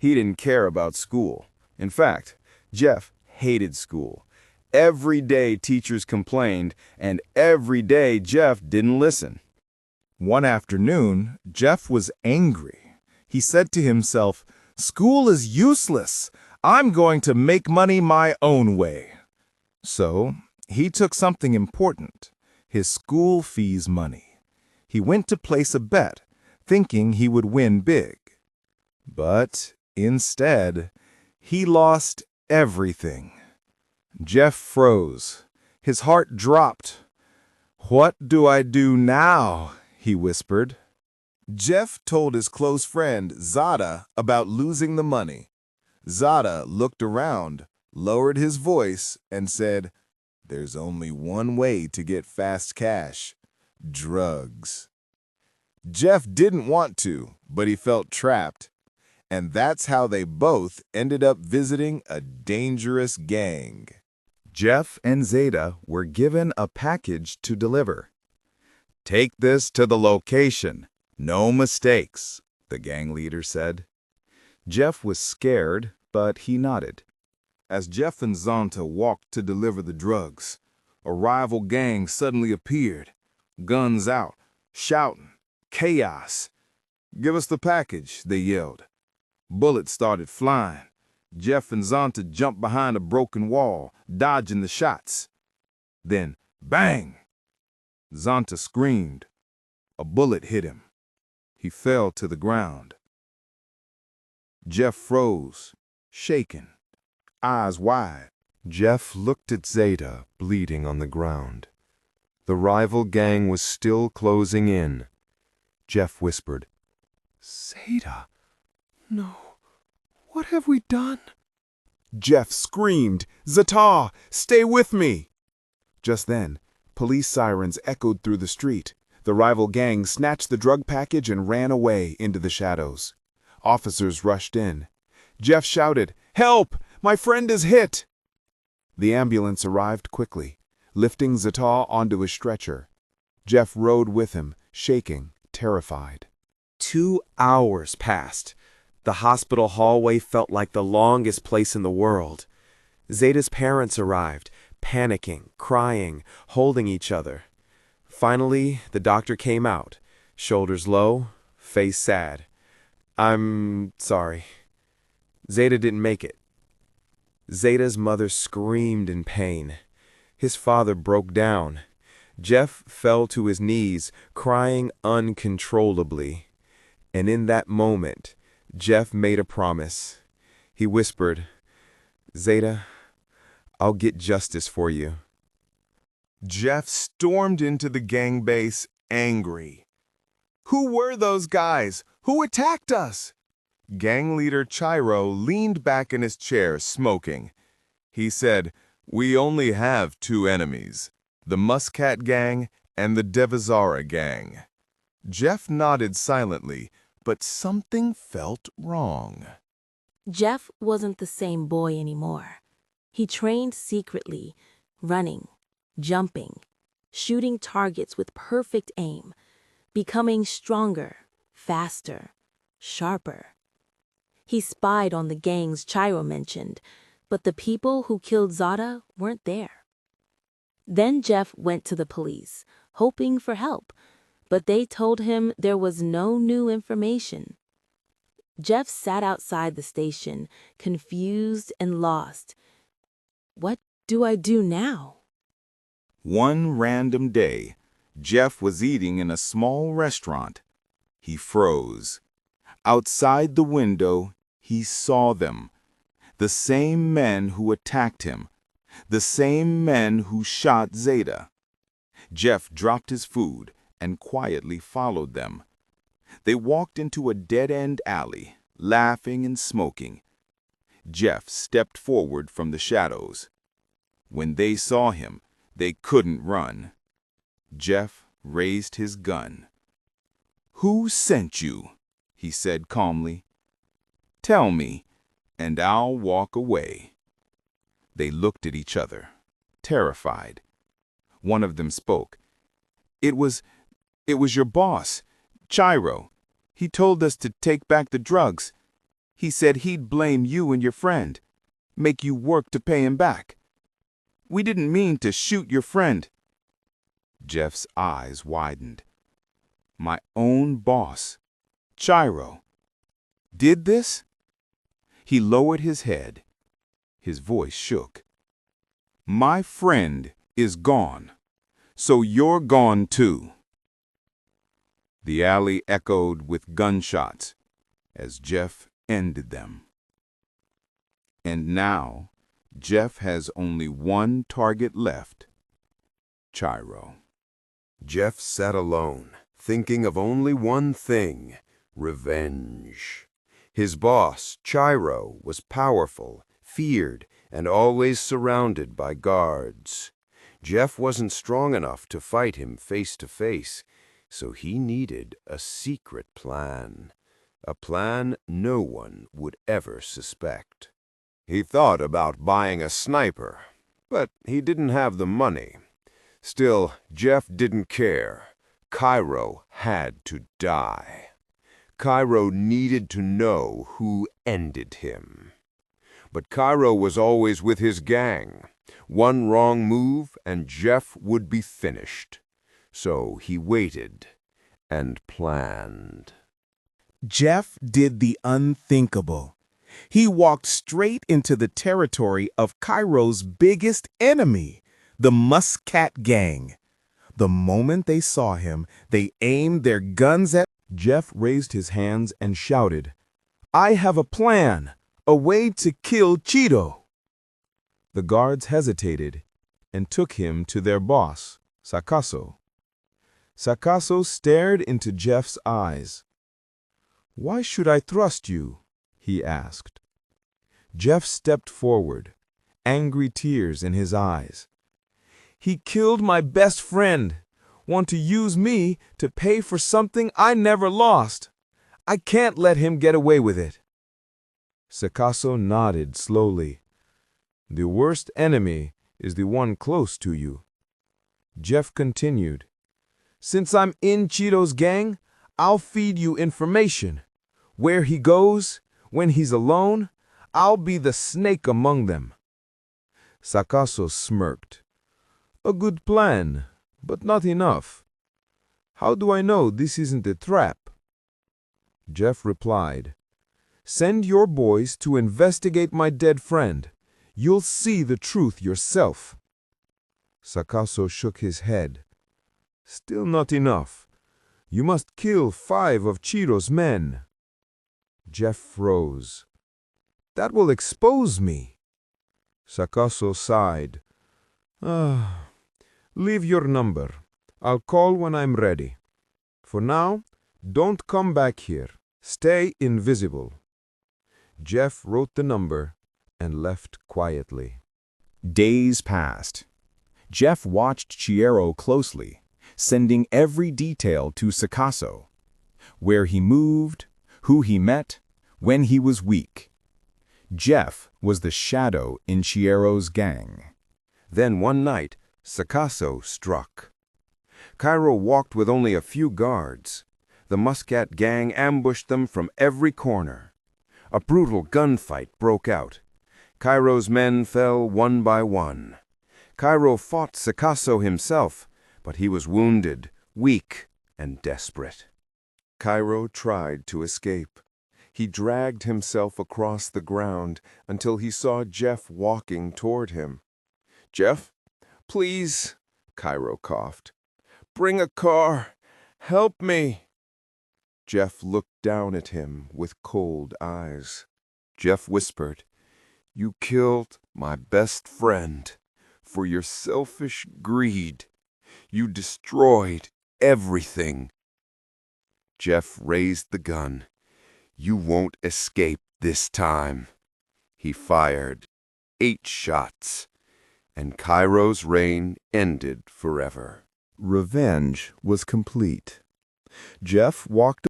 He didn't care about school. In fact, Jeff hated school. Every day teachers complained, and every day Jeff didn't listen. One afternoon, Jeff was angry. He said to himself, "School is useless. I'm going to make money my own way." So, he took something important, his school fees money. He went to place a bet, thinking he would win big. But instead, he lost everything. Jeff froze. His heart dropped. "What do I do now?" he whispered. Jeff told his close friend, Zata, about losing the money. Zata looked around, lowered his voice, and said, "There's only one way to get fast cash: drugs." Jeff didn't want to, but he felt trapped. And that's how they both ended up visiting a dangerous gang. Jeff and Zata were given a package to deliver. "Take this to the location. No mistakes," the gang leader said. Jeff was scared, but he nodded. As Jeff and Zata walked to deliver the drugs, a rival gang suddenly appeared, guns out, shouting, chaos. "Give us the package," they yelled. Bullets started flying. Jeff and Zata jumped behind a broken wall, dodging the shots. Then, bang! Zata screamed. A bullet hit him. He fell to the ground. Jeff froze, shaken, eyes wide. Jeff looked at Zata, bleeding on the ground. The rival gang was still closing in. Jeff whispered, "Zata, no, what have we done?" Jeff screamed, "Zata, stay with me!" Just then, police sirens echoed through the street. The rival gang snatched the drug package and ran away into the shadows. Officers rushed in. Jeff shouted, "Help! My friend is hit!" The ambulance arrived quickly, lifting Zata onto a stretcher. Jeff rode with him, shaking, terrified. 2 hours passed. The hospital hallway felt like the longest place in the world. Zata's parents arrived, panicking, crying, holding each other. Finally, the doctor came out, shoulders low, face sad. "I'm sorry. Zata didn't make it." Zata's mother screamed in pain. His father broke down. Jeff fell to his knees, crying uncontrollably. And in that moment, Jeff made a promise. He whispered, "Zata, I'll get justice for you." Jeff stormed into the gang base, angry. "Who were those guys? Who attacked us?" Gang leader Chiro leaned back in his chair, smoking. He said, "We only have 2 enemies, the Musckcat gang and the Devizara gang." Jeff nodded silently, but something felt wrong. Jeff wasn't the same boy anymore. He trained secretly, running, jumping, shooting targets with perfect aim, becoming stronger, faster, sharper. He spied on the gangs Chiro mentioned, but the people who killed Zata weren't there. Then Jeff went to the police, hoping for help, but they told him there was no new information. Jeff sat outside the station, confused and lost. What do I do now? One random day, Jeff was eating in a small restaurant. He froze. Outside the window, he saw them. The same men who attacked him. The same men who shot Zata. Jeff dropped his food and quietly followed them. They walked into a dead-end alley, laughing and smoking. Jeff stepped forward from the shadows. When they saw him, they couldn't run. Jeff raised his gun. "Who sent you?" he said calmly. "Tell me, and I'll walk away." They looked at each other, terrified. One of them spoke. It was your boss, Chiro. He told us to take back the drugs. He said he'd blame you and your friend, make you work to pay him back. We didn't mean to shoot your friend." Jeff's eyes widened. "My own boss, Chiro, did this?" He lowered his head. His voice shook. "My friend is gone, so you're gone too." The alley echoed with gunshots as Jeff ended them. And now, Jeff has only one target left: Chiro. Jeff sat alone, thinking of only one thing: revenge. His boss, Chiro, was powerful, feared, and always surrounded by guards. Jeff wasn't strong enough to fight him face to face, so he needed a secret plan. A plan no one would ever suspect. He thought about buying a sniper, but he didn't have the money. Still, Jeff didn't care. Chiro had to die. Chiro needed to know who ended him. But Chiro was always with his gang. One wrong move and Jeff would be finished. So he waited and planned. Jeff did the unthinkable. He walked straight into the territory of Chiro's biggest enemy, the Musckcat gang. The moment they saw him, they aimed their guns at Jeff. Raised his hands and shouted, "I have a plan, a way to kill Chiro." The guards hesitated and took him to their boss, Sakaso. Sakaso stared into Jeff's eyes. "Why should I trust you?" he asked. Jeff stepped forward, angry tears in his eyes. "He killed my best friend. Want to use me to pay for something I never lost. I can't let him get away with it." Sakaso nodded slowly. "The worst enemy is the one close to you." Jeff continued, "Since I'm in Chiro's gang, I'll feed you information. Where he goes, when he's alone, I'll be the snake among them." Sakaso smirked. "A good plan, but not enough. How do I know this isn't a trap?" Jeff replied, "Send your boys to investigate my dead friend. You'll see the truth yourself." Sakaso shook his head. "Still not enough. You must kill 5 of Chiro's men." Jeff froze. "That will expose me." Sakaso sighed. Leave your number. I'll call when I'm ready. For now, don't come back here. Stay invisible." Jeff wrote the number and left quietly. Days passed. Jeff watched Chiro closely, sending every detail to Sakaso: where he moved, who he met, when he was weak. Jeff was the shadow in Chiro's gang. Then one night, Sakaso struck. Chiro walked with only a few guards. The Musckcat gang ambushed them from every corner. A brutal gunfight broke out. Chiro's men fell one by one. Chiro fought Sakaso himself, but he was wounded, weak, and desperate. Chiro tried to escape. He dragged himself across the ground until he saw Jeff walking toward him. "Jeff, please," Chiro coughed. "Bring a car. Help me." Jeff looked down at him with cold eyes. Jeff whispered, "You killed my best friend for your selfish greed. You destroyed everything." Jeff raised the gun. "You won't escape this time." He fired 8 shots, and Chiro's reign ended forever. Revenge was complete. Jeff walked